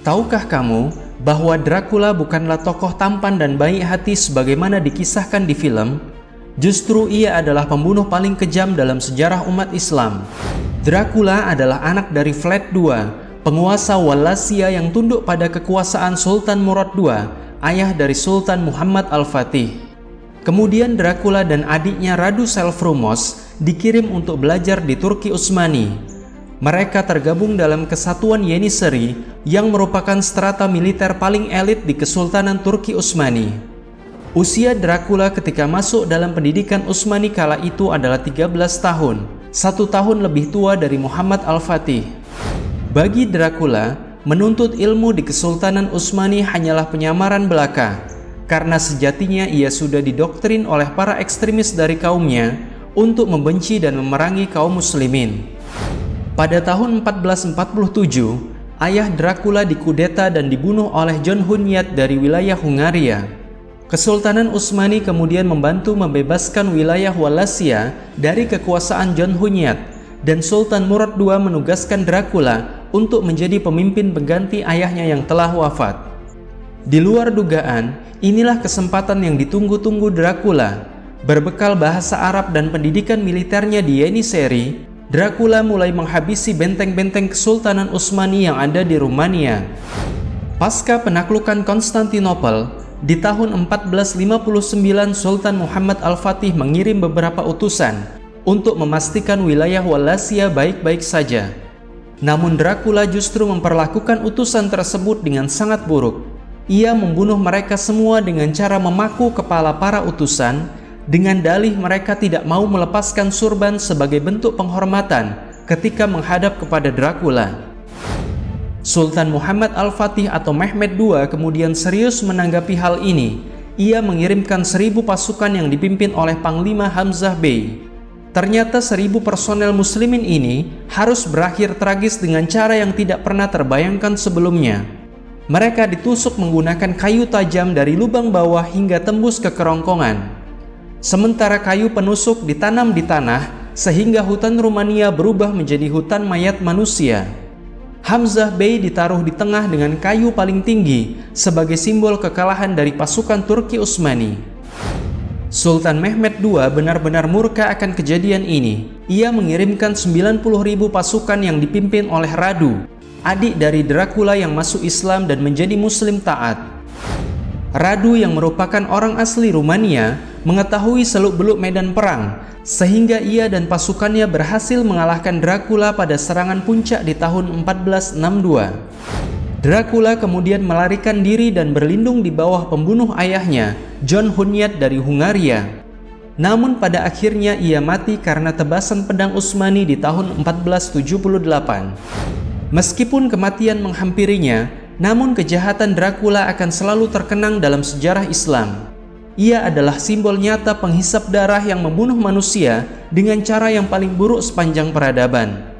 Tahukah kamu bahwa Dracula bukanlah tokoh tampan dan baik hati sebagaimana dikisahkan di film? Justru ia adalah pembunuh paling kejam dalam sejarah umat Islam. Dracula adalah anak dari Vlad II, penguasa Wallachia yang tunduk pada kekuasaan Sultan Murad II, ayah dari Sultan Muhammad Al-Fatih. Kemudian Dracula dan adiknya Radu Selvrumos dikirim untuk belajar di Turki Utsmani. Mereka tergabung dalam kesatuan Yeniseri yang merupakan strata militer paling elit di Kesultanan Turki Utsmani. Usia Dracula ketika masuk dalam pendidikan Utsmani kala itu adalah 13 tahun, 1 tahun lebih tua dari Muhammad Al-Fatih. Bagi Dracula, menuntut ilmu di Kesultanan Utsmani hanyalah penyamaran belaka, karena sejatinya ia sudah didoktrin oleh para ekstremis dari kaumnya untuk membenci dan memerangi kaum muslimin. Pada tahun 1447, ayah Dracula dikudeta dan dibunuh oleh John Hunyad dari wilayah Hungaria. Kesultanan Utsmani kemudian membantu membebaskan wilayah Wallachia dari kekuasaan John Hunyad, dan Sultan Murad II menugaskan Dracula untuk menjadi pemimpin pengganti ayahnya yang telah wafat. Di luar dugaan, inilah kesempatan yang ditunggu-tunggu Dracula. Berbekal bahasa Arab dan pendidikan militernya di Yeniseri, Dracula mulai menghabisi benteng-benteng Kesultanan Utsmani yang ada di Rumania. Pasca penaklukan Konstantinopel, di tahun 1459 Sultan Muhammad Al-Fatih mengirim beberapa utusan untuk memastikan wilayah Wallachia baik-baik saja. Namun Dracula justru memperlakukan utusan tersebut dengan sangat buruk. Ia membunuh mereka semua dengan cara memaku kepala para utusan, dengan dalih mereka tidak mau melepaskan surban sebagai bentuk penghormatan ketika menghadap kepada Dracula. Sultan Muhammad Al-Fatih atau Mehmed II kemudian serius menanggapi hal ini. Ia mengirimkan 1000 pasukan yang dipimpin oleh Panglima Hamzah Bey. Ternyata 1000 personel muslimin ini harus berakhir tragis dengan cara yang tidak pernah terbayangkan sebelumnya. Mereka ditusuk menggunakan kayu tajam dari lubang bawah hingga tembus ke kerongkongan. Sementara kayu penusuk ditanam di tanah sehingga hutan Rumania berubah menjadi hutan mayat manusia. Hamzah Bey ditaruh di tengah dengan kayu paling tinggi sebagai simbol kekalahan dari pasukan Turki Utsmani. Sultan Mehmed II benar-benar murka akan kejadian ini. Ia mengirimkan 90.000 pasukan yang dipimpin oleh Radu, adik dari Dracula yang masuk Islam dan menjadi muslim taat. Radu yang merupakan orang asli Rumania mengetahui seluk-beluk medan perang, sehingga ia dan pasukannya berhasil mengalahkan Dracula pada serangan puncak di tahun 1462. Dracula kemudian melarikan diri dan berlindung di bawah pembunuh ayahnya, John Hunyad dari Hungaria. Namun pada akhirnya ia mati karena tebasan pedang Utsmani di tahun 1478. Meskipun kematian menghampirinya, namun kejahatan Dracula akan selalu terkenang dalam sejarah Islam. Ia adalah simbol nyata penghisap darah yang membunuh manusia dengan cara yang paling buruk sepanjang peradaban.